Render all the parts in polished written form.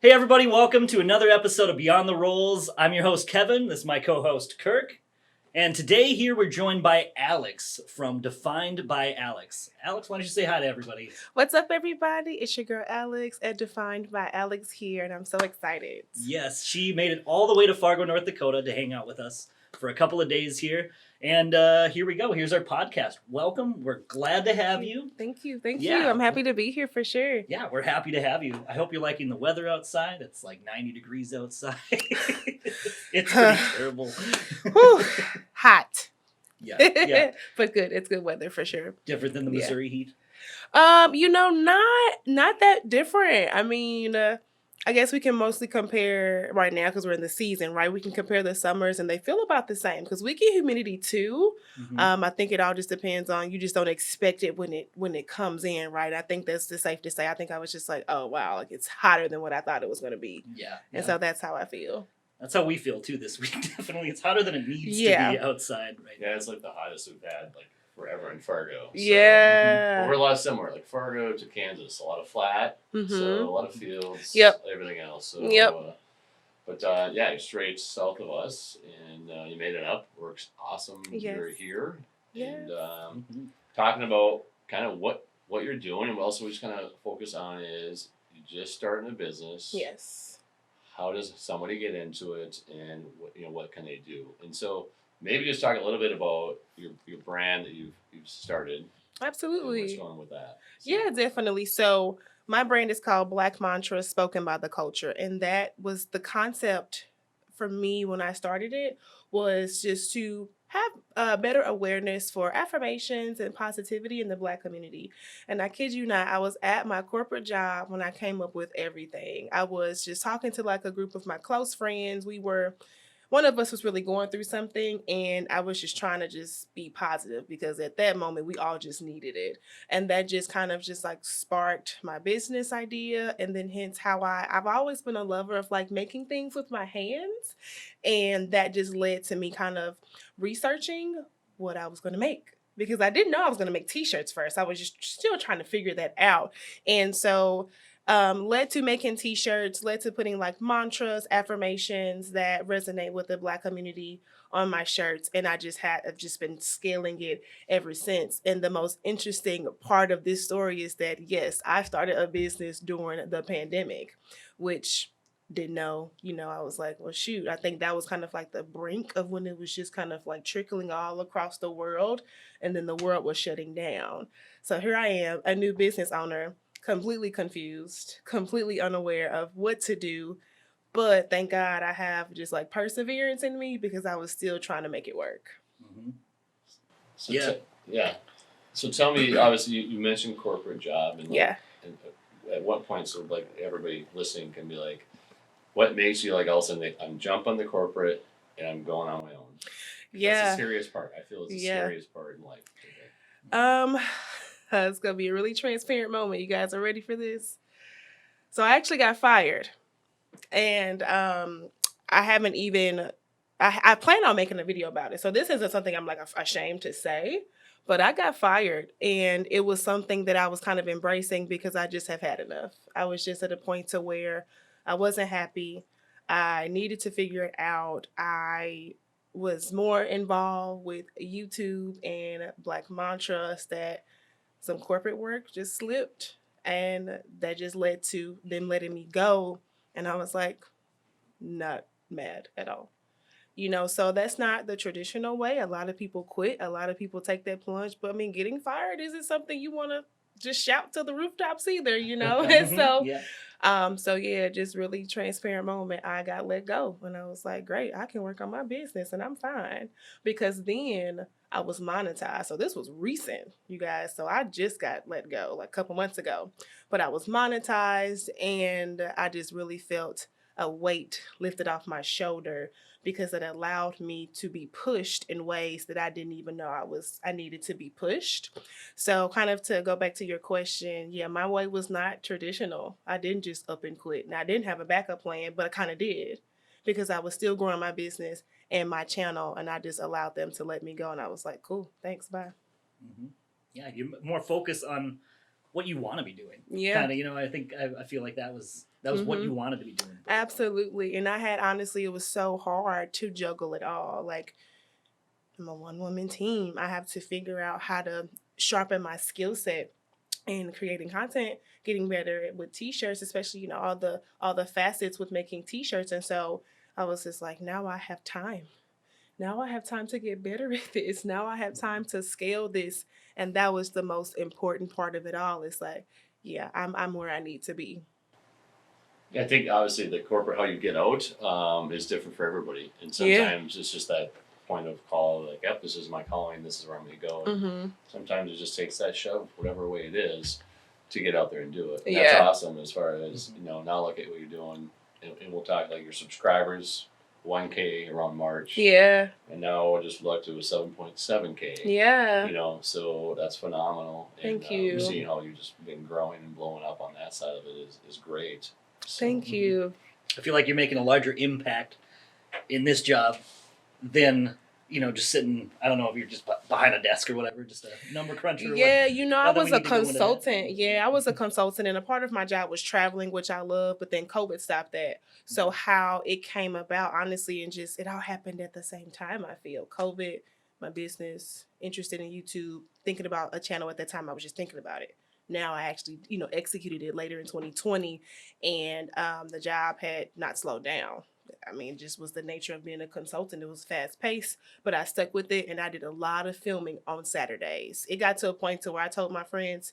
Hey everybody, welcome to another episode of Beyond the Rolls. I'm your host Kevin, this is my co-host Kirk, and today here we're joined by Alex from Defined by Alex. Alex, why don't you say hi to everybody? What's up, everybody? It's your girl Alex at Defined by Alex here, and I'm so excited. Yes, she made it all the way to Fargo, North Dakota to hang out with us for a couple of days here. And here we go. Here's our podcast. Welcome. We're glad to have you. Thank you. I'm happy to be here for sure. Yeah, we're happy to have you. I hope you're liking the weather outside. It's like 90 degrees outside. It's pretty terrible. Whew, hot. Yeah. But good. It's good weather for sure. Different than the Missouri heat? Not that different. I mean, I guess we can mostly compare right now because we're in the season, right? We can compare the summers and they feel about the same because we get humidity too. I think it all just depends on, you just don't expect it when it comes in, right? I think that's just safe to say. I think I was just like, oh wow, like it's hotter than what I thought it was going to be. Yeah. And so that's how I feel. That's how we feel too this week. Definitely, it's hotter than it needs to be outside right now. Yeah, it's like the hottest we've had like forever in Fargo. So, yeah. We're a lot similar, like Fargo to Kansas, a lot of flat, so a lot of fields, everything else. So, you're straight south of us, and you made it up. Works awesome. You're here, and talking about kind of what you're doing, and what else we just kind of focus on is you just starting a business. Yes. How does somebody get into it, and what can they do? And so maybe just talk a little bit about your brand that you've started. Absolutely. What's going on with that? So. Yeah, definitely. So my brand is called Black Mantras Spoken by the Culture. And that was the concept for me when I started it, was just to have better awareness for affirmations and positivity in the Black community. And I kid you not, I was at my corporate job when I came up with everything. I was just talking to like a group of my close friends. One of us was really going through something, and I was just trying to just be positive because at that moment we all just needed it. And that just kind of just like sparked my business idea, and then hence how I've always been a lover of like making things with my hands. And that just led to me kind of researching what I was going to make, because I didn't know I was going to make t-shirts first. I was just still trying to figure that out. And so led to making t-shirts, led to putting like mantras, affirmations that resonate with the Black community on my shirts. And I've just been scaling it ever since. And the most interesting part of this story is that, yes, I started a business during the pandemic, which didn't know, I was like, well, shoot, I think that was kind of like the brink of when it was just kind of like trickling all across the world. And then the world was shutting down. So here I am, a new business owner, completely confused, completely unaware of what to do. But thank God I have just like perseverance in me, because I was still trying to make it work. Mm-hmm. So So tell me, obviously you mentioned corporate job, and and at what point, so like everybody listening can be like, what makes you like all of a sudden I'm jumping the corporate and I'm going on my own? That's the serious part. I feel it's the serious part in life. It's going to be a really transparent moment. You guys are ready for this? So I actually got fired. And I haven't even, I plan on making a video about it. So this isn't something I'm like ashamed to say, but I got fired. And it was something that I was kind of embracing because I just have had enough. I was just at a point to where I wasn't happy. I needed to figure it out. I was more involved with YouTube and Black Mantras that some corporate work just slipped, and that just led to them letting me go. And I was like, not mad at all. So that's not the traditional way. A lot of people quit. A lot of people take that plunge. But I mean, getting fired isn't something you want to just shout to the rooftops either, And so, just really transparent moment. I got let go, and I was like, great, I can work on my business and I'm fine, because then I was monetized. So this was recent, you guys. So I just got let go like a couple months ago, but I was monetized, and I just really felt a weight lifted off my shoulder, because it allowed me to be pushed in ways that I didn't even know I needed to be pushed. So kind of to go back to your question, my way was not traditional. I didn't just up and quit. Now I didn't have a backup plan, but I kind of did, because I was still growing my business and my channel, and I just allowed them to let me go. And I was like, cool, thanks, bye. Mm-hmm. Yeah, you're more focused on what you want to be doing. Yeah. Kind of, you know, I feel like that was what you wanted to be doing. Absolutely. And I had, honestly, it was so hard to juggle it all. Like, I'm a one-woman team. I have to figure out how to sharpen my skill set in creating content, getting better with t-shirts, especially, you know, all the facets with making t-shirts. And so I was just like, now I have time. Now I have time to get better at this. Now I have time to scale this. And that was the most important part of it all. It's like, yeah, I'm where I need to be. I think obviously the corporate how you get out is different for everybody, and sometimes it's just that point of call, like, yep, this is my calling, this is where I'm going to go. And sometimes it just takes that shove, whatever way it is, to get out there and do it. And that's awesome as far as, you know, now look at what you're doing, and we'll talk like your subscribers, 1K around March. Yeah. And now I just looked, it was 7.7K. Yeah. You know, so that's phenomenal. Thank you. Seeing how you've just been growing and blowing up on that side of it is great. So, Thank you. I feel like you're making a larger impact in this job than, you know, just sitting, I don't know if you're just behind a desk or whatever, just a number cruncher. Yeah, you know, I was a consultant. Yeah, I was a consultant, and a part of my job was traveling, which I love, but then COVID stopped that. So how it came about, honestly, and just it all happened at the same time, I feel. COVID, my business, interested in YouTube, thinking about a channel at that time, I was just thinking about it. Now I actually, you know, executed it later in 2020, and the job had not slowed down. I mean, just was the nature of being a consultant. It was fast paced, but I stuck with it, and I did a lot of filming on Saturdays. It got to a point to where I told my friends,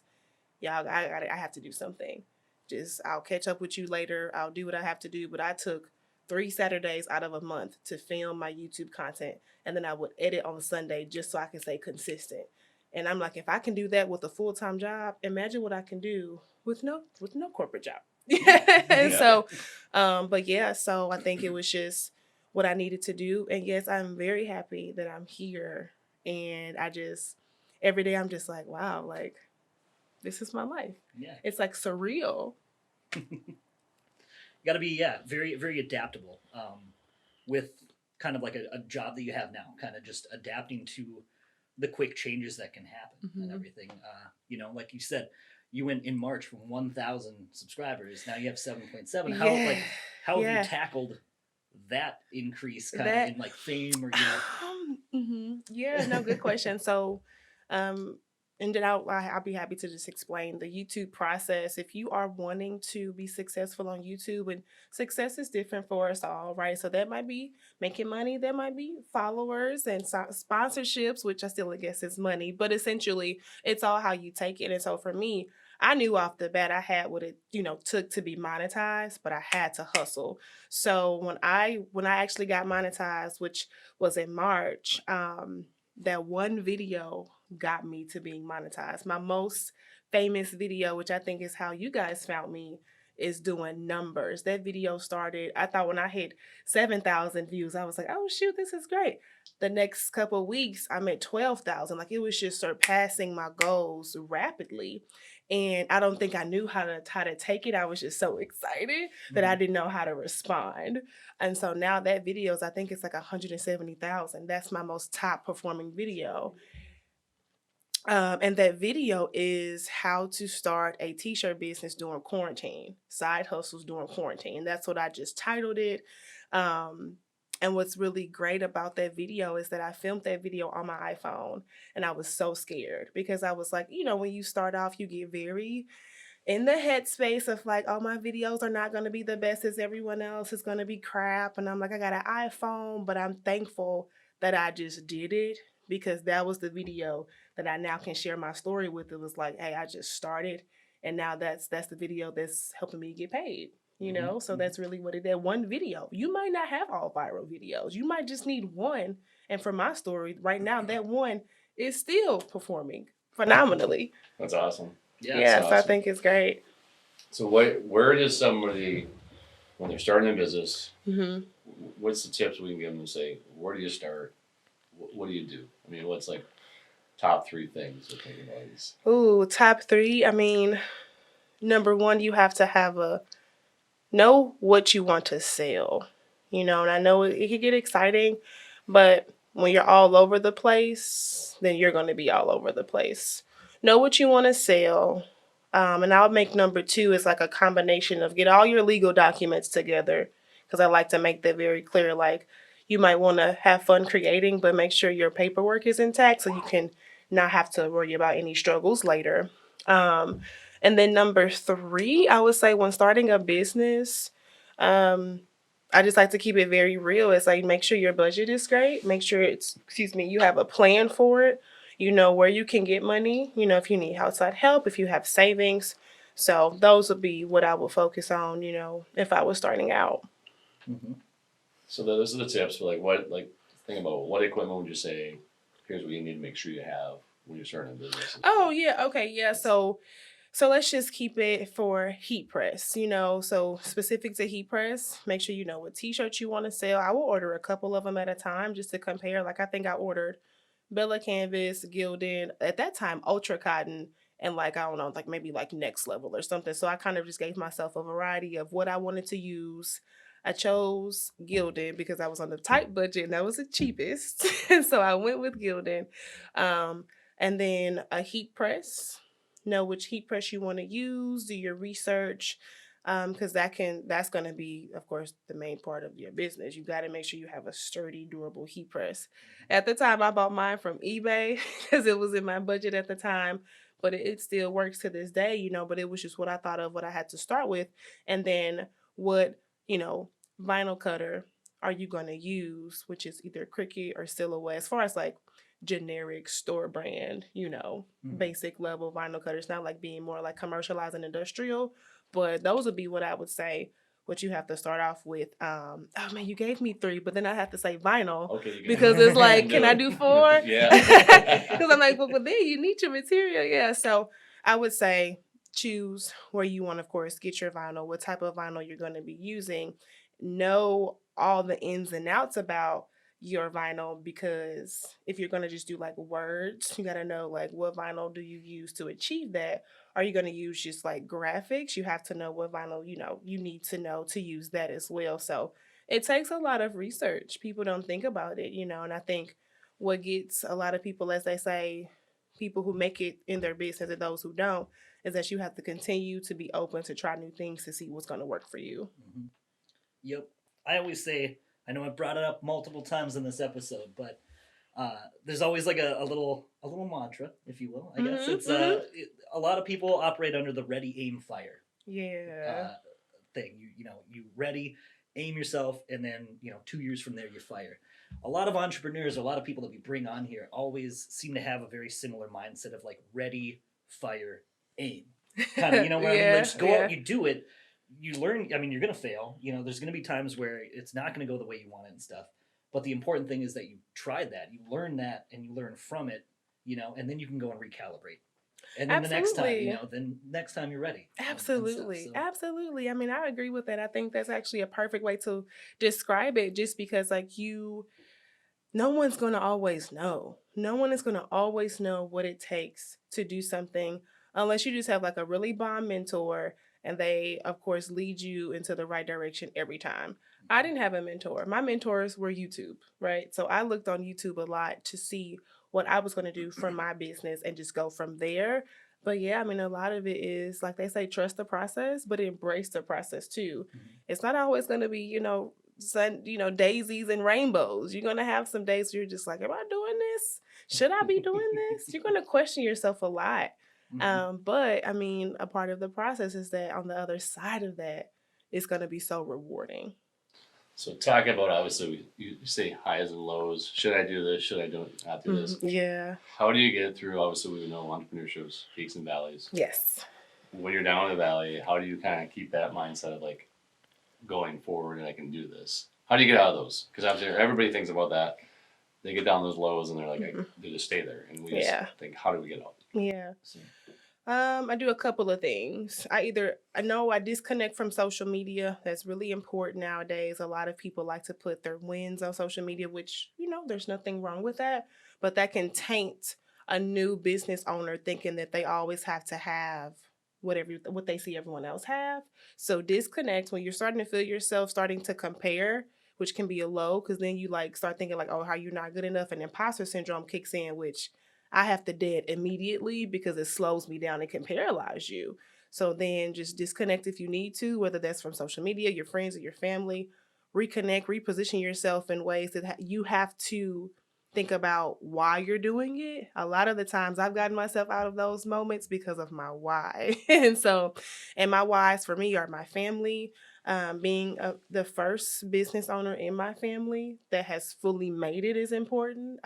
y'all, I have to do something. Just, I'll catch up with you later. I'll do what I have to do. But I took 3 Saturdays out of a month to film my YouTube content, and then I would edit on Sunday just so I can stay consistent. And I'm like, if I can do that with a full-time job, imagine what I can do with no corporate job. And so, but yeah, so I think it was just what I needed to do. And yes, I'm very happy that I'm here. And I just, every day I'm just like, wow, like, this is my life. Yeah. It's like surreal. You got to be, very, very adaptable with kind of like a job that you have now, kind of just adapting to the quick changes that can happen and everything. You know, like you said, you went in March from 1,000 subscribers. Now you have 7.7. How have you tackled that increase kind of in like fame or, you know? Yeah, no, good question. So, and then I'll be happy to just explain the YouTube process. If you are wanting to be successful on YouTube, and success is different for us all, right? So that might be making money, that might be followers and sponsorships, which I still guess is money, but essentially it's all how you take it. And so for me, I knew off the bat I had what it, you know, took to be monetized, but I had to hustle. So when I actually got monetized, which was in March, that one video got me to being monetized. My most famous video, which I think is how you guys found me, is doing numbers. That video started, I thought when I hit 7,000 views, I was like, oh shoot, this is great. The next couple of weeks, I'm at 12,000. Like, it was just surpassing my goals rapidly. And I don't think I knew how to take it. I was just so excited that I didn't know how to respond. And so now that video is, I think it's like 170,000. That's my most top performing video. And that video is how to start a t-shirt business during quarantine, side hustles during quarantine. That's what I just titled it. And what's really great about that video is that I filmed that video on my iPhone, and I was so scared because I was like, you know, when you start off, you get very in the headspace of like, oh, my videos are not going to be the best as everyone else. It's going to be crap. And I'm like, I got an iPhone, but I'm thankful that I just did it, because that was the video that I now can share my story with. It was like, hey, I just started, and now that's the video that's helping me get paid. You know, so that's really what it did. One video. You might not have all viral videos. You might just need one. And for my story, right now, that one is still performing phenomenally. That's awesome. Yeah, so I think it's great. So where does somebody, when they're starting a business, what's the tips we can give them to say, where do you start? What do you do? I mean, what's like top 3 things to think about these? Ooh, top 3. I mean, number 1, you have to know what you want to sell. You know, and I know it can get exciting, but when you're all over the place, then you're going to be all over the place. Know what you want to sell. And I'll make number 2 is like a combination of get all your legal documents together, because I like to make that very clear. Like, you might want to have fun creating, but make sure your paperwork is intact so you can not have to worry about any struggles later. And then number 3, I would say when starting a business, I just like to keep it very real. It's like, make sure your budget is great. Make sure you have a plan for it. You know where you can get money. You know, if you need outside help, if you have savings. So those would be what I would focus on, if I was starting out. Mm-hmm. So those are the tips for think about what equipment would you say, here's what you need to make sure you have when you're starting a business. Oh, yeah. Okay. Yeah. So let's just keep it for heat press, so specific to heat press, make sure you know what t-shirts you want to sell. I will order a couple of them at a time just to compare. Like, I think I ordered Bella Canvas, Gildan, at that time, Ultra Cotton, and I don't know, maybe Next Level or something. So I kind of just gave myself a variety of what I wanted to use. I chose Gildan because I was on a tight budget and that was the cheapest. And so I went with Gildan. And then a heat press. Know which heat press you want to use, do your research, because that's going to be, of course, the main part of your business. You got to make sure you have a sturdy, durable heat press. At the time, I bought mine from eBay because it was in my budget at the time, but it still works to this day, but it was just what I thought of, what I had to start with. And then what, vinyl cutter are you going to use, which is either Cricut or Silhouette, as far as generic store brand, basic level vinyl cutters, not being more commercialized and industrial. But those would be what I would say, what you have to start off with. Oh man, you gave me 3, but then I have to say vinyl. Okay, because it's can I do 4? Yeah. Because I'm but then you need your material. Yeah. So I would say choose where you want, of course, get your vinyl, what type of vinyl you're going to be using. Know all the ins and outs about your vinyl, because if you're going to just do words, you got to know what vinyl do you use to achieve that. Are you going to use just graphics? You have to know what vinyl you need to know to use that as well. So it takes a lot of research. People don't think about it, and I think what gets a lot of people, as they say, people who make it in their business and those who don't, is that you have to continue to be open to try new things to see what's going to work for you. Mm-hmm. Yep. I always say, I know I brought it up multiple times in this episode, but there's always a little mantra, if you will. I guess it's a lot of people operate under the ready, aim, fire. Yeah. Thing. You ready, aim yourself, and then 2 years from there you fire. A lot of entrepreneurs, a lot of people that we bring on here, always seem to have a very similar mindset of ready, fire, aim. Kind of, what I mean? Just go out, you do it. You learn. I mean, you're gonna fail. There's gonna be times where it's not gonna go the way you want it and stuff. But the important thing is that you tried that, you learn that, and you learn from it. And then you can go and recalibrate. And then Absolutely. the next time you're ready. Absolutely. And stuff, so. Absolutely. I mean, I agree with that. I think that's actually a perfect way to describe it, just because no one's gonna always know. No one is gonna always know what it takes to do something unless you just have a really bomb mentor. And they, of course, lead you into the right direction every time. I didn't have a mentor. My mentors were YouTube, right? So I looked on YouTube a lot to see what I was going to do for my business and just go from there. But yeah, I mean, a lot of it is, like they say, trust the process, but embrace the process too. Mm-hmm. It's not always going to be, daisies and rainbows. You're going to have some days where you're just am I doing this? Should I be doing this? You're going to question yourself a lot. Mm-hmm. But I mean, a part of the process is that on the other side of that, it's going to be so rewarding. So talking about, obviously, you say highs and lows. Should I do this? Should I not do this? Yeah. How do you get through? Obviously, we know entrepreneurship's peaks and valleys. Yes. When you're down in the valley, how do you kind of keep that mindset of going forward and I can do this? How do you get out of those? Because obviously everybody thinks about that. They get down those lows and they're they just stay there. And we just think, how do we get out? Yeah. I do a couple of things. I know I disconnect from social media. That's really important nowadays. A lot of people like to put their wins on social media, which, there's nothing wrong with that. But that can taint a new business owner thinking that they always have to have what they see everyone else have. So disconnect when you're starting to feel yourself starting to compare, which can be a low, because then you start thinking oh, how you're not good enough, and imposter syndrome kicks in, which I have to dead immediately because it slows me down and can paralyze you. So then just disconnect if you need to, whether that's from social media, your friends, or your family. Reconnect, reposition yourself in ways that you have to think about why you're doing it. A lot of the times I've gotten myself out of those moments because of my why. And my whys for me are my family, being the first business owner in my family that has fully made it is important.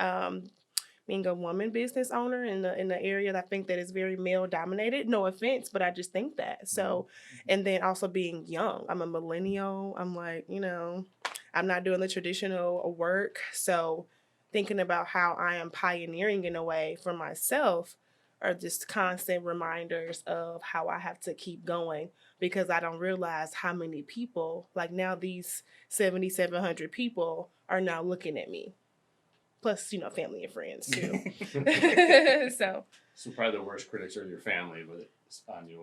Being a woman business owner in the area that I think that is very male dominated. No offense, but I just think that. So, and then also being young. I'm a millennial. I'm like, I'm not doing the traditional work. So thinking about how I am pioneering in a way for myself are just constant reminders of how I have to keep going, because I don't realize how many people, like now these 7,700 people are now looking at me. Plus, family and friends too. So probably the worst critics are your family, but it's on you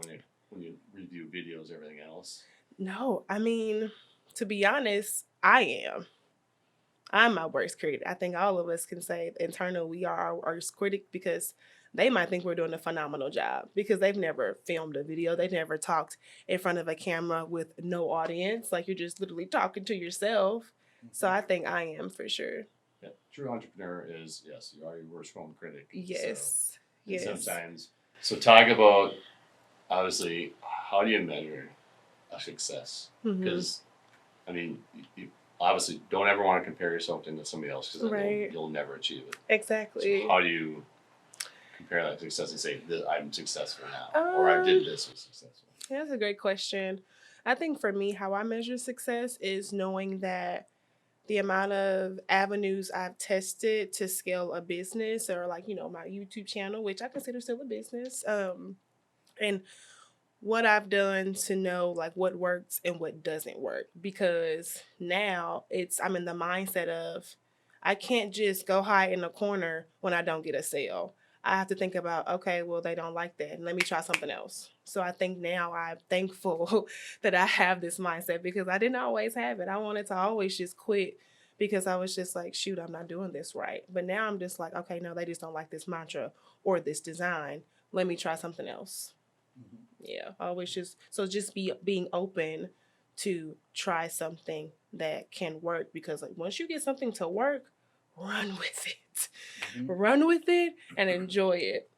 when you review videos, everything else. No, I mean, to be honest, I'm my worst critic. I think all of us can say internally we are our worst critic, because they might think we're doing a phenomenal job because they've never filmed a video. They've never talked in front of a camera with no audience. Like, you're just literally talking to yourself. So I think I am for sure. Yeah, true entrepreneur is, yes, you are your worst home critic. Yes. So, yes. Sometimes. So talk about, obviously, how do you measure a success? Because, I mean, you obviously don't ever want to compare yourself to somebody else, because you'll never achieve it. Exactly. So how do you compare that to success and say, I'm successful now, or I did this was successful? That's a great question. I think for me, how I measure success is knowing that the amount of avenues I've tested to scale a business, or like, my YouTube channel, which I consider still a business, and what I've done to know like what works and what doesn't work. Because now I'm in the mindset of I can't just go hide in a corner when I don't get a sale. I have to think about, okay, well, they don't like that. Let me try something else. So I think now I'm thankful that I have this mindset, because I didn't always have it. I wanted to always just quit because I was just like, shoot, I'm not doing this right. But now I'm just like, okay, no, they just don't like this mantra or this design. Let me try something else. Yeah, always just being open to try something that can work, because like once you get something to work, run with it. Run with it and enjoy it.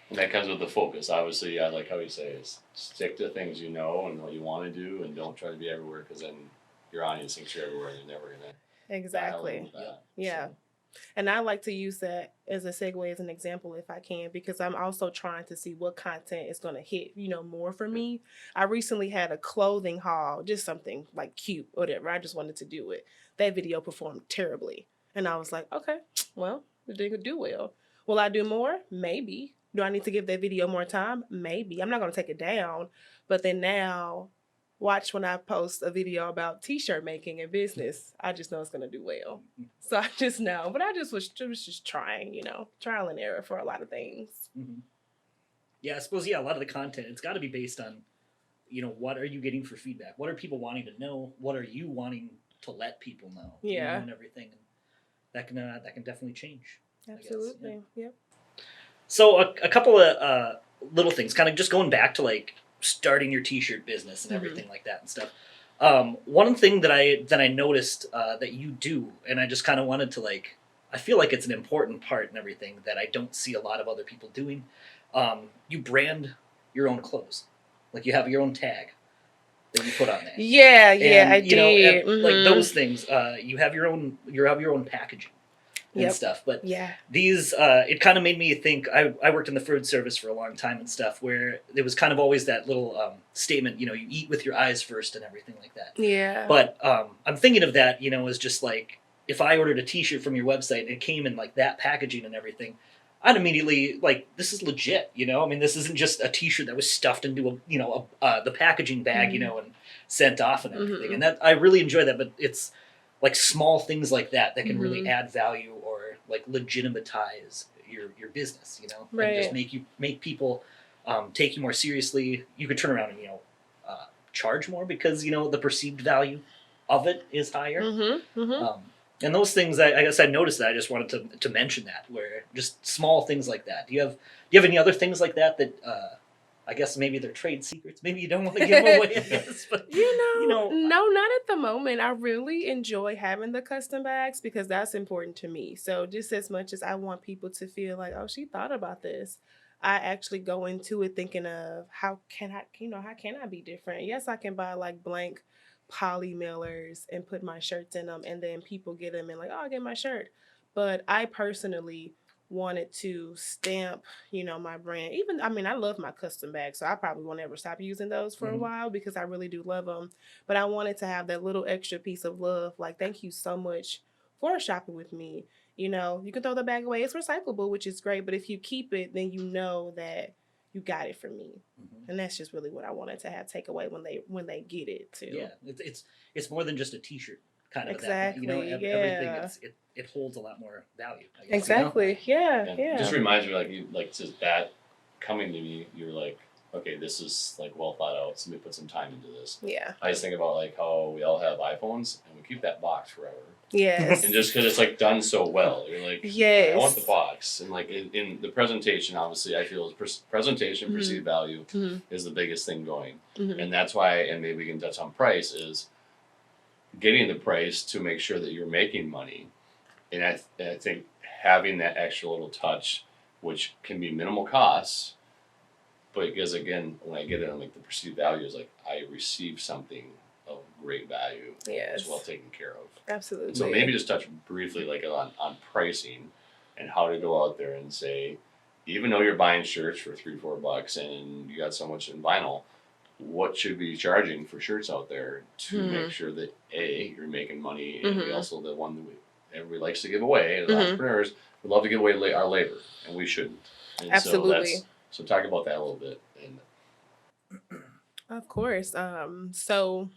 And that comes with the focus. Obviously, I like how you say is stick to things you know and what you want to do, and don't try to be everywhere, because then your audience thinks you're everywhere and they're never gonna exactly. Yeah. So. And I like to use that as a segue, as an example, if I can, because I'm also trying to see what content is going to hit, more for me. I recently had a clothing haul, just something like cute, whatever. I just wanted to do it. That video performed terribly. And I was like, okay, well, it didn't do well. Will I do more? Maybe. Do I need to give that video more time? Maybe. I'm not going to take it down. But then now, watch when I post a video about t-shirt making and business. I just know it's going to do well. So I just know. But I just was just trying, trial and error for a lot of things. Yeah, I suppose, a lot of the content, it's got to be based on, what are you getting for feedback? What are people wanting to know? What are you wanting to let people know? Yeah. And everything. And that can definitely change. Absolutely. Yep. So a couple of little things, kind of just going back to like starting your t-shirt business and everything like that and stuff. One thing that I noticed that you do, and I just kind of wanted to I feel like it's an important part and everything that I don't see a lot of other people doing. You brand your own clothes, like you have your own tag that you put on there. Yeah, and, I did. Like those things. You have your own packaging. And stuff, but these it kind of made me think. I worked in the food service for a long time and stuff, where there was kind of always that little statement, you eat with your eyes first and everything like that. Yeah. But I'm thinking of that, as just like if I ordered a T-shirt from your website and it came in like that packaging and everything, I'd immediately this is legit. I mean, this isn't just a T-shirt that was stuffed into the packaging bag, and sent off and everything. And that I really enjoy that, but it's like small things like that can really add value or like legitimatize your business, right. And just make people take you more seriously. You could turn around and charge more because the perceived value of it is higher. And those things, I guess I noticed that. I just wanted to mention that, where just small things like that. Do you have any other things like that I guess maybe they're trade secrets. Maybe you don't want to give them away. I guess, but no, not at the moment. I really enjoy having the custom bags because that's important to me. So just as much as I want people to feel like, oh, she thought about this, I actually go into it thinking of how can I be different? Yes, I can buy like blank poly mailers and put my shirts in them, and then people get them and like, oh, I get my shirt. But I personally wanted to stamp, my brand. Even, I mean, I love my custom bags, so I probably won't ever stop using those for a while because I really do love them. But I wanted to have that little extra piece of love. Like, thank you so much for shopping with me. You can throw the bag away. It's recyclable, which is great. But if you keep it, then you know that you got it from me. And that's just really what I wanted to have take away when they get it too. Yeah, it's more than just a T-shirt kind of. Exactly. Everything it holds a lot more value. I guess, exactly. Yeah. It just reminds me just that coming to me, you're like, okay, this is like well thought out. Somebody put some time into this. Yeah. I just think about like how we all have iPhones and we keep that box forever. Yes. And just because it's like done so well, you're like, yes, I want the box. And like in the presentation, obviously, I feel presentation, perceived value is the biggest thing going. And that's why, and maybe we can touch on price, is getting the price to make sure that you're making money. And I think having that extra little touch, which can be minimal costs, but because again, when I get it on like the perceived value is like I receive something of great value. Yes. It's well taken care of. Absolutely. So maybe just touch briefly like on pricing and how to go out there and say, even though you're buying shirts for $3-4 and you got so much in vinyl, what should we be charging for shirts out there to make sure that you're making money, and we also the one that everybody likes to give away as entrepreneurs, we love to give away our labor, and we shouldn't. And absolutely. So talk about that a little bit. And of course. So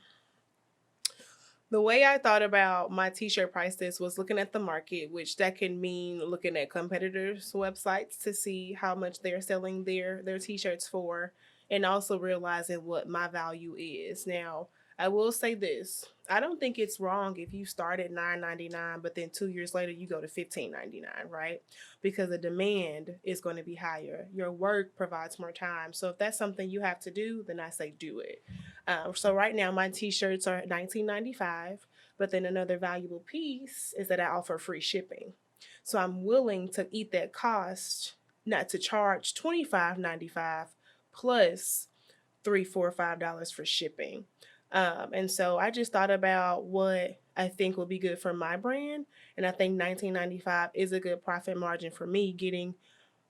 the way I thought about my t-shirt price list was looking at the market, which that can mean looking at competitors' websites to see how much they're selling their t-shirts for, and also realizing what my value is. Now, I will say this. I don't think it's wrong if you start at $9.99, but then 2 years later you go to $15.99, right? Because the demand is going to be higher. Your work provides more time. So if that's something you have to do, then I say do it. So right now my t-shirts are $19.95, but then another valuable piece is that I offer free shipping. So I'm willing to eat that cost, not to charge $25.95 plus $3, $4, $5 for shipping. And so I just thought about what I think would be good for my brand. And I think $19.95 is a good profit margin for me, getting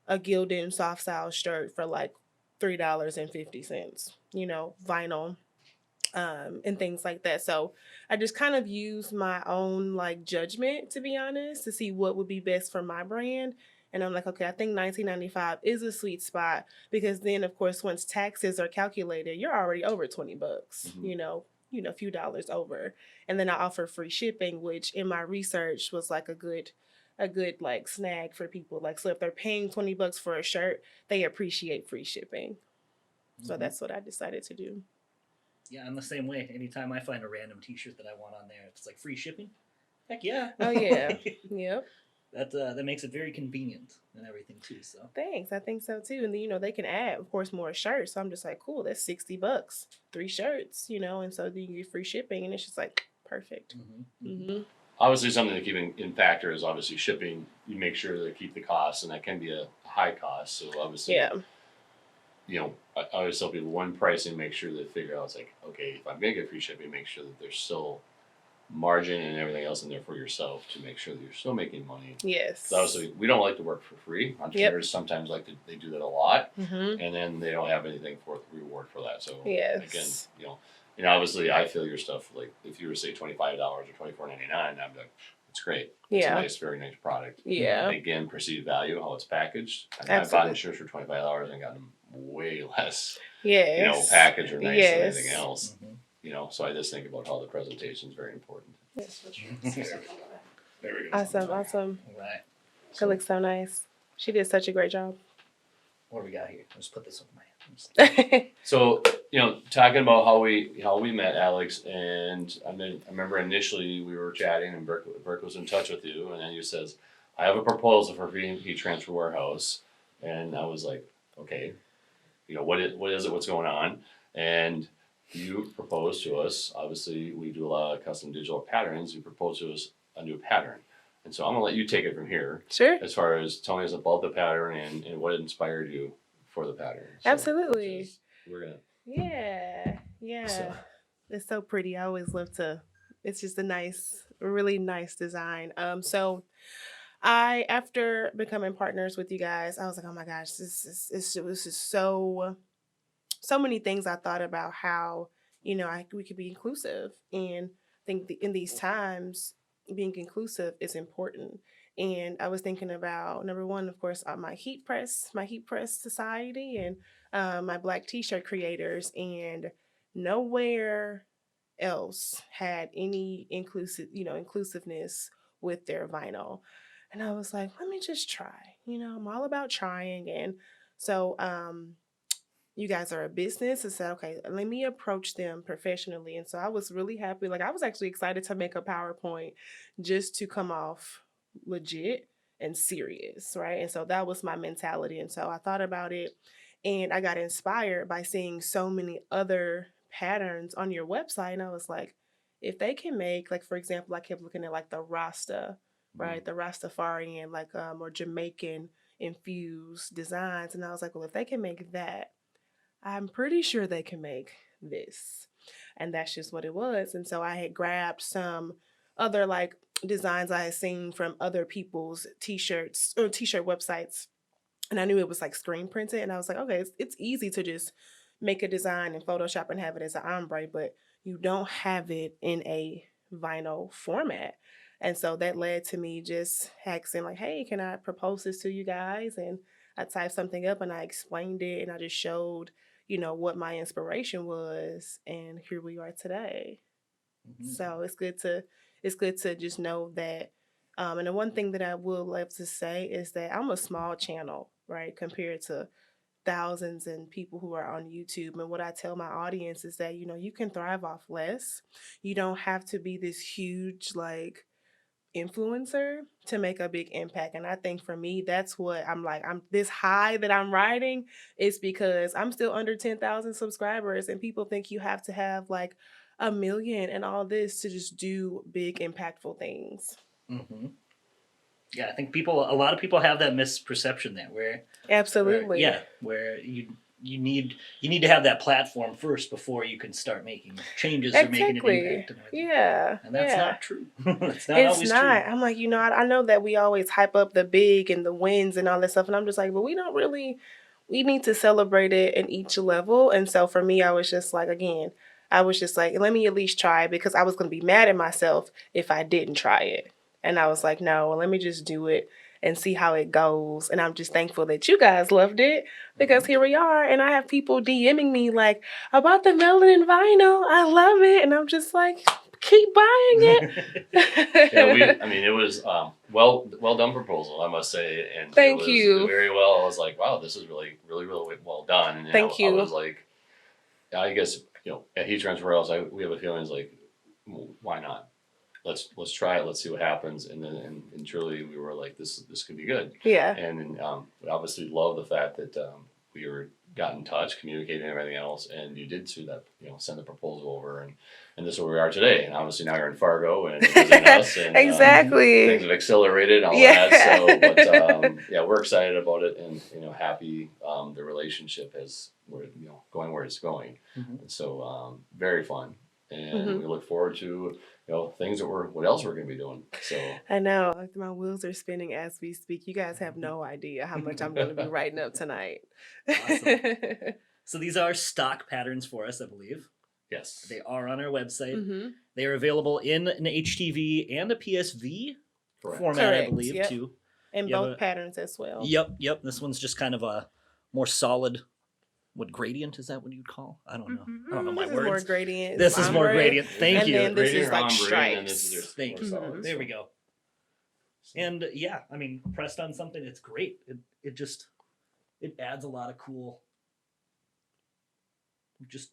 a Gildan soft style shirt for like $3.50, vinyl, and things like that. So I just kind of use my own like judgment, to be honest, to see what would be best for my brand. And I'm like, okay, I think $19.95 is a sweet spot, because then of course, once taxes are calculated, you're already over $20, a few dollars over. And then I offer free shipping, which in my research was like a good like snag for people. Like, so if they're paying $20 for a shirt, they appreciate free shipping. So that's what I decided to do. Yeah, I'm the same way. Anytime I find a random t-shirt that I want on there, it's like free shipping. Heck yeah. Oh yeah. Yep. That makes it very convenient and everything too. So thanks, I think so too. And then they can add, of course, more shirts. So I'm just like, cool, that's $60, 3 shirts, and so then you get free shipping, and it's just like perfect. Obviously, something to keep in factor is obviously shipping. You make sure to keep the costs, and that can be a high cost. So obviously, I always tell people when pricing, make sure they figure out, it's like, okay, if I'm gonna get free shipping, make sure that there's still margin and everything else in there for yourself to make sure that you're still making money. Yes. So obviously, we don't like to work for free. Entrepreneurs sometimes they do that a lot, and then they don't have anything for reward for that. So again, obviously, I feel your stuff. Like if you were to say $25 or $24.99, I'd be like, it's great. It's a nice, very nice product. Yeah. And again, perceived value, how it's packaged. I've bought shirts for $25 and gotten them way less. Yes. Packaged or nice than anything else. So I just think about how the presentation is very important. Yes. There we go. Awesome. All right. It looks so nice. She did such a great job. What do we got here? Let's put this over my hand. So talking about how we met, Alex, and I remember initially we were chatting, and Burke was in touch with you, and then you says, "I have a proposal for heat transfer warehouse," and I was like, "Okay, what is it? What's going on?" And you proposed to us. Obviously, we do a lot of custom digital patterns. You proposed to us a new pattern, and so I'm gonna let you take it from here. Sure. As far as telling us about the pattern and what inspired you for the pattern. So, Absolutely. We're gonna. Yeah. So. It's so pretty. I always love to. It's just a really nice design. So after becoming partners with you guys, I was like, oh my gosh, this is so many things I thought about how we could be inclusive, and I think in these times being inclusive is important. And I was thinking about number one, of course, my heat press society, and my Black T-shirt creators, and nowhere else had any inclusiveness with their vinyl. And I was like, let me just try. I'm all about trying. And so you guys are a business. I said, okay, let me approach them professionally. And so I was really happy. Like, I was actually excited to make a PowerPoint just to come off legit and serious, right? And so that was my mentality. And so I thought about it, and I got inspired by seeing so many other patterns on your website. And I was like, if they can make, like, for example, I kept looking at like the Rasta, right? The Rastafarian, like, or Jamaican infused designs. And I was like, well, if they can make that, I'm pretty sure they can make this. And that's just what it was. And so I had grabbed some other like designs I had seen from other people's t-shirts or t-shirt websites. And I knew it was like screen printed. And I was like, okay, it's easy to just make a design in Photoshop and have it as an ombre, but you don't have it in a vinyl format. And so that led to me just asking like, hey, can I propose this to you guys? And I typed something up and I explained it, and I just showed what my inspiration was, and here we are today. So it's good to just know that. And the one thing that I would love to say is that I'm a small channel, right, compared to thousands and people who are on YouTube. And what I tell my audience is that you can thrive off less. You don't have to be this huge like influencer to make a big impact. And I think for me, that's what I'm this high that I'm riding is because I'm still under 10,000 subscribers, and people think you have to have like 1 million and all this to just do big impactful things. Yeah, I think a lot of people have that misperception there where absolutely where you need to have that platform first before you can start making changes or making an impact. And that's not true. It's always true. I'm like, I know that we always hype up the big and the wins and all that stuff, and I'm just like, but we need to celebrate it in each level. And so for me, I was just like, let me at least try, because I was going to be mad at myself if I didn't try it. And I was like, no, let me just do it and see how it goes. And I'm just thankful that you guys loved it, because here we are. And I have people DMing me like, about the Melanin vinyl, I love it. And I'm just like, keep buying it. It was well done proposal, I must say. And thank it you. Was very well. I was like, wow, this is really, really, really well done. And thank you. I was like, I guess, at Heat Transfer Else, we have a feeling is like, why not? Let's try it. Let's see what happens. And then and truly we were like, this could be good. Yeah. And we obviously love the fact that we got in touch, communicating and everything else, and you did do that. Send the proposal over, and this is where we are today. And obviously now you're in Fargo and visiting us. And, exactly. Things have accelerated and all that. So, but we're excited about it, and happy the relationship we're going where it's going. And so very fun, and we look forward to things that what else we're going to be doing. So I know, like, my wheels are spinning as we speak. You guys have no idea how much I'm going to be writing up tonight. Awesome. So these are stock patterns for us, I believe. Yes, they are on our website. They are available in an HTV and a PSV format, I believe, too. And both patterns as well. Yep. This one's just kind of a more solid. What gradient is that? What you'd call? I don't know. I don't know my words. This is more gradient. This is more gradient. Thank you. And then this is like stripes. Thank you. There we go. And pressed on something, it's great. It adds a lot of cool, just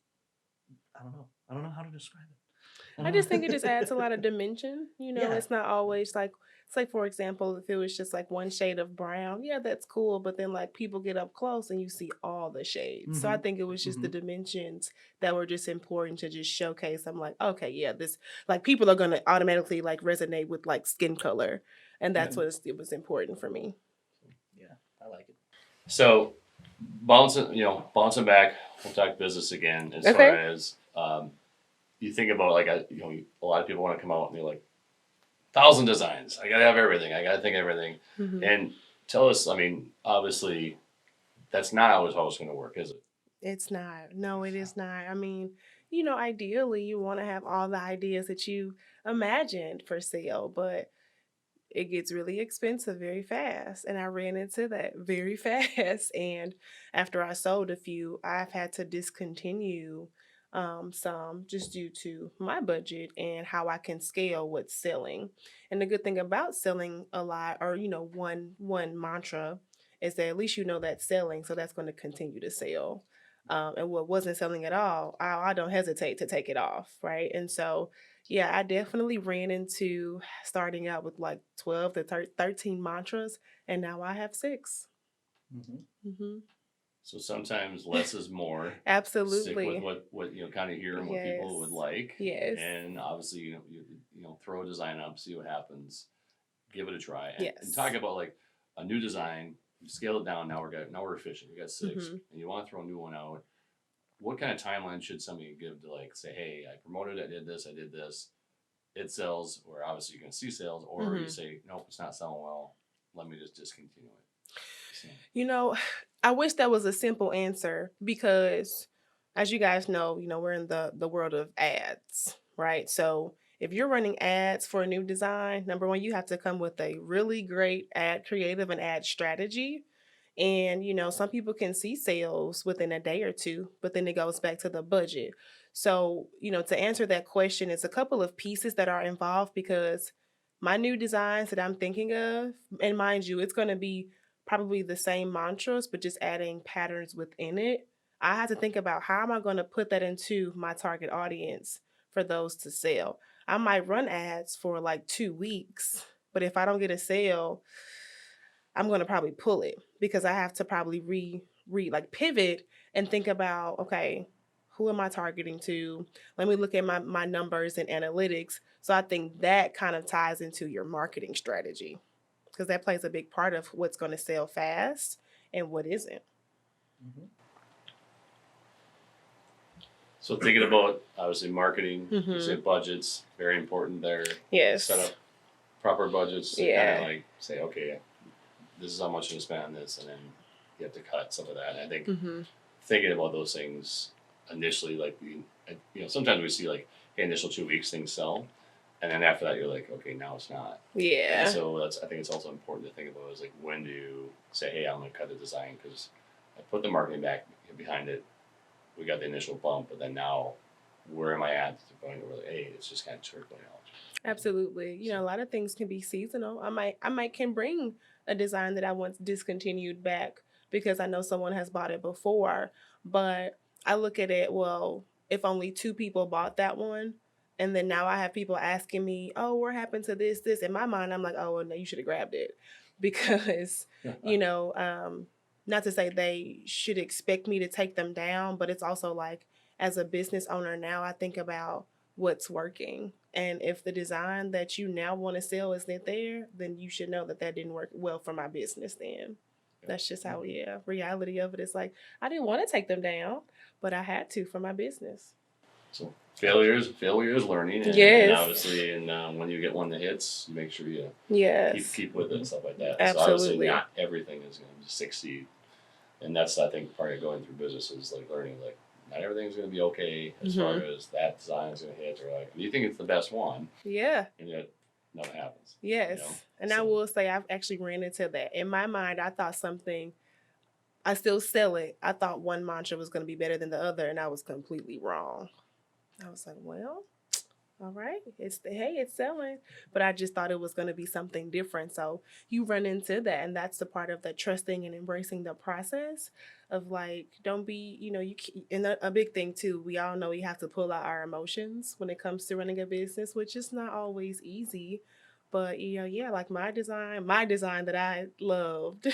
I don't know how to describe it. I just think it just adds a lot of dimension. Yeah. It's not always like, say, for example, if it was just like one shade of brown, yeah, that's cool. But then like people get up close and you see all the shades. So I think it was just the dimensions that were just important to just showcase. I'm like, okay, yeah, this, like people are going to automatically like resonate with like skin color. And that's what it was important for me. Yeah, I like it. So bouncing back, we'll talk business again as far as you think about like a lot of people want to come out and they're like 1,000 designs. I gotta have everything. I gotta think everything. And tell us. I mean, obviously, that's not always how it's going to work, is it? It's not. No, it is not. I mean, ideally, you want to have all the ideas that you imagined for sale, but it gets really expensive very fast. And I ran into that very fast. And after I sold a few, I've had to discontinue some just due to my budget and how I can scale what's selling. And the good thing about selling a lot, or one mantra, is that at least that's selling, so that's going to continue to sell. And what wasn't selling at all, I don't hesitate to take it off, right? And so yeah, I definitely ran into starting out with like 12 to 13 mantras, and now I have 6. So sometimes less is more. Absolutely. Stick with what kind of hearing what people would like. Yes. And obviously, you throw a design up, see what happens, give it a try, and Yes. talk about like a new design. You scale it down. Now we're efficient. We got 6, and you want to throw a new one out. What kind of timeline should somebody give to like say, hey, I promoted, I did this, it sells, or obviously you're going to see sales, or you say, nope, it's not selling well, let me just discontinue it. So. I wish that was a simple answer because, as you guys know, we're in the world of ads, right? So if you're running ads for a new design, number one, you have to come with a really great ad creative and ad strategy. And, some people can see sales within a day or two, but then it goes back to the budget. So, to answer that question, it's a couple of pieces that are involved because my new designs that I'm thinking of, and mind you, it's going to be probably the same mantras, but just adding patterns within it. I have to think about how am I going to put that into my target audience for those to sell. I might run ads for like 2 weeks, but if I don't get a sale, I'm going to probably pull it because I have to probably like pivot and think about, okay, who am I targeting to? Let me look at my numbers and analytics. So I think that kind of ties into your marketing strategy because that plays a big part of what's going to sell fast and what isn't. So thinking about obviously marketing, you say budgets, very important there. Yes. Set up proper budgets to kind of like say, okay, this is how much you spend on this, and then you have to cut some of that. And I think thinking about those things initially, like sometimes we see like, hey, initial 2 weeks things sell, and then after that you're like, okay, now it's not. Yeah. And so I think it's also important to think about is like when do you say, hey, I'm going to cut the design because I put the marketing back behind it. We got the initial bump, but then now where am I at to the point where hey, it's just kind of trickling out. Absolutely. A lot of things can be seasonal. I might can bring a design that I once discontinued back because I know someone has bought it before, but I look at it, well, if only 2 people bought that one, and then now I have people asking me, oh, what happened to this? In my mind, I'm like, oh, well, no, you should have grabbed it because, not to say they should expect me to take them down, but it's also like as a business owner now, I think about what's working. And if the design that you now want to sell isn't there, then you should know that didn't work well for my business then. That's just how, reality of it is like, I didn't want to take them down, but I had to for my business. So failure is learning. And, yes. And obviously, when you get one that hits, you make sure you keep with it and stuff like that. Absolutely. So obviously not everything is going to succeed. And that's, I think, part of going through business is like learning, like, not everything's going to be okay as far as that design is going to hit. Or like, you think it's the best one. Yeah. And yet, nothing happens. Yes. And I will say I've actually ran into that. In my mind, I thought I still sell it. I thought one mantra was going to be better than the other, and I was completely wrong. I was like, well, all right, it's selling. But I just thought it was going to be something different. So you run into that, and that's the part of the trusting and embracing the process of like, don't be, and a big thing too. We all know we have to pull out our emotions when it comes to running a business, which is not always easy. But yeah, like my design that I loved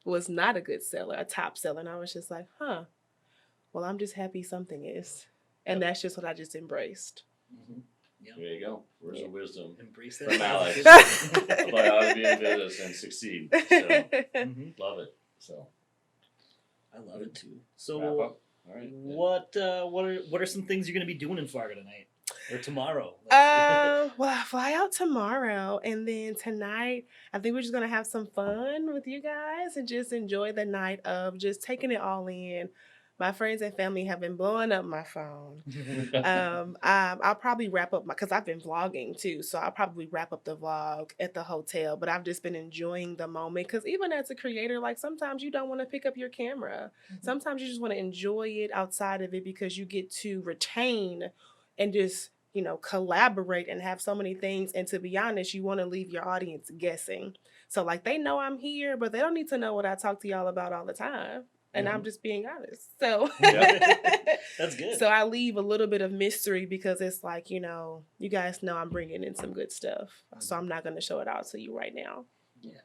was not a good seller, a top seller, and I was just like, huh. Well, I'm just happy something is, and that's just what I just embraced. Mm-hmm. Yep. There you go. Words of wisdom. Embrace that. From Alex. About how to be in business and succeed. So, love it. So, I love it too. So, wrap up. All right. What are some things you're going to be doing in Fargo tonight or tomorrow? Well, I fly out tomorrow, and then tonight I think we're just gonna have some fun with you guys and just enjoy the night of just taking it all in. My friends and family have been blowing up my phone. I'll probably wrap up because I've been vlogging too, so I'll probably wrap up the vlog at the hotel. But I've just been enjoying the moment because even as a creator, like sometimes you don't want to pick up your camera. Sometimes you just want to enjoy it outside of it because you get to retain and just collaborate and have so many things. And to be honest, you want to leave your audience guessing. So like they know I'm here, but they don't need to know what I talk to y'all about all the time. And I'm just being honest. So that's good. So I leave a little bit of mystery because it's like, you guys know I'm bringing in some good stuff. So I'm not going to show it out to you right now. Yeah.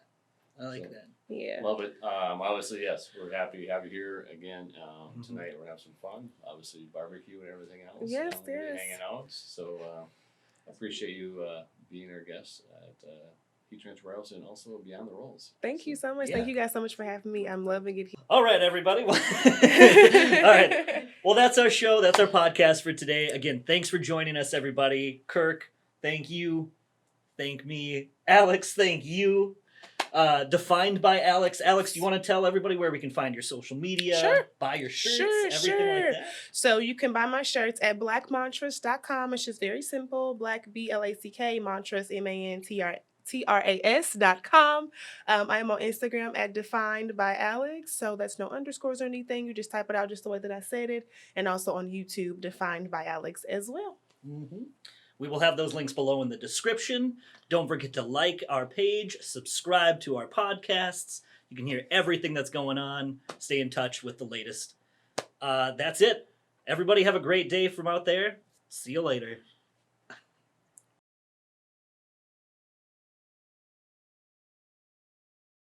I like that. Yeah. Love it. Obviously, yes, we're happy to have you here again tonight. We're going to have some fun. Obviously, barbecue and everything else. Yes, we're yes. hanging out. So I appreciate you being our guest at Heat Transfer Royals and also Beyond the Rolls. Thank you so much. Yeah. Thank you guys so much for having me. I'm loving it here. All right, everybody. All right. Well, that's our show. That's our podcast for today. Again, thanks for joining us, everybody. Kirk, thank you. Thank me. Alex, thank you. Defined by Alex. Alex, do you want to tell everybody where we can find your social media? Sure. Buy your shirts, everything like that? So you can buy my shirts at blackmantras.com. It's just very simple. Black, BLACK, mantras, MANTRAS.com. I am on Instagram at Defined by Alex. So that's no underscores or anything. You just type it out just the way that I said it. And also on YouTube, Defined by Alex as well. Mm-hmm. We will have those links below in the description. Don't forget to like our page, subscribe to our podcasts. You can hear everything that's going on. Stay in touch with the latest. That's it. Everybody have a great day from out there. See you later.